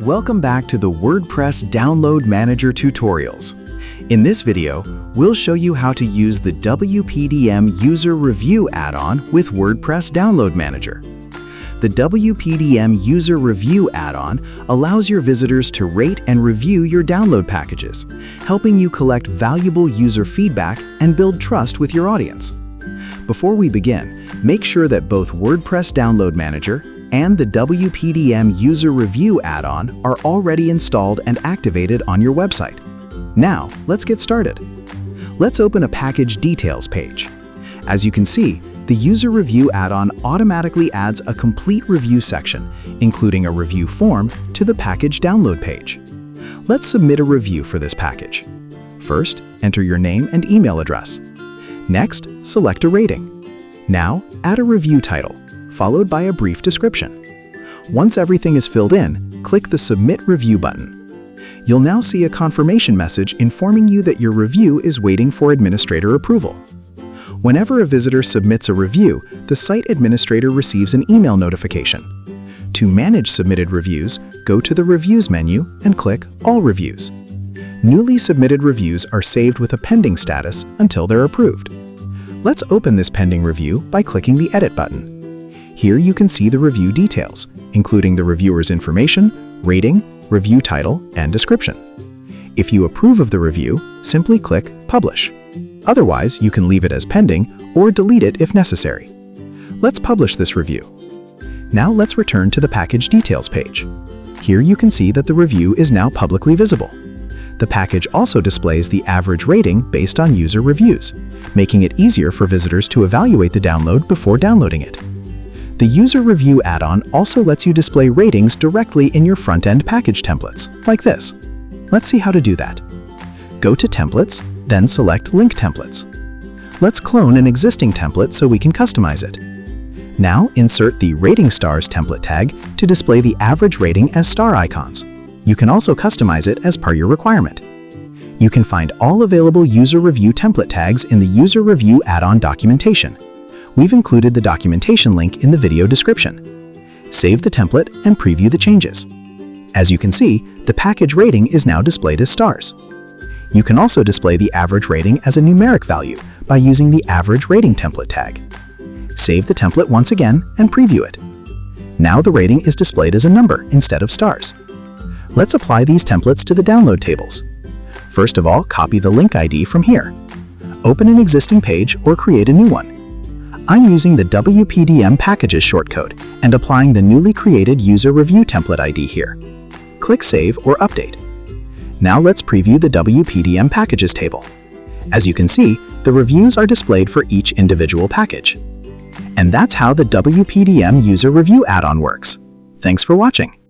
Welcome back to the WordPress Download Manager tutorials. In this video, we'll show you how to use the WPDM User Review add-on with WordPress Download Manager. The WPDM User Review add-on allows your visitors to rate and review your download packages, helping you collect valuable user feedback and build trust with your audience. Before we begin, make sure that both WordPress Download Manager and the WPDM User Review add-on are already installed and activated on your website. Now, let's get started. Let's open a package details page. As you can see, the User Review add-on automatically adds a complete review section, including a review form, to the package download page. Let's submit a review for this package. First, enter your name and email address. Next, select a rating. Now, add a review title, followed by a brief description. Once everything is filled in, click the Submit Review button. You'll now see a confirmation message informing you that your review is waiting for administrator approval. Whenever a visitor submits a review, the site administrator receives an email notification. To manage submitted reviews, go to the Reviews menu and click All Reviews. Newly submitted reviews are saved with a pending status until they're approved. Let's open this pending review by clicking the Edit button. Here you can see the review details, including the reviewer's information, rating, review title, and description. If you approve of the review, simply click Publish. Otherwise, you can leave it as pending or delete it if necessary. Let's publish this review. Now let's return to the package details page. Here you can see that the review is now publicly visible. The package also displays the average rating based on user reviews, making it easier for visitors to evaluate the download before downloading it. The User Review add-on also lets you display ratings directly in your front-end package templates, like this. Let's see how to do that. Go to Templates, then select Link Templates. Let's clone an existing template so we can customize it. Now insert the Rating Stars template tag to display the average rating as star icons. You can also customize it as per your requirement. You can find all available User Review template tags in the User Review add-on documentation. We've included the documentation link in the video description. Save the template and preview the changes. As you can see, the package rating is now displayed as stars. You can also display the average rating as a numeric value by using the Average Rating template tag. Save the template once again and preview it. Now the rating is displayed as a number instead of stars. Let's apply these templates to the download tables. First of all, copy the link ID from here. Open an existing page or create a new one. I'm using the WPDM Packages shortcode and applying the newly created User Review template ID here. Click Save or Update. Now let's preview the WPDM Packages table. As you can see, the reviews are displayed for each individual package. And that's how the WPDM User Review add-on works. Thanks for watching.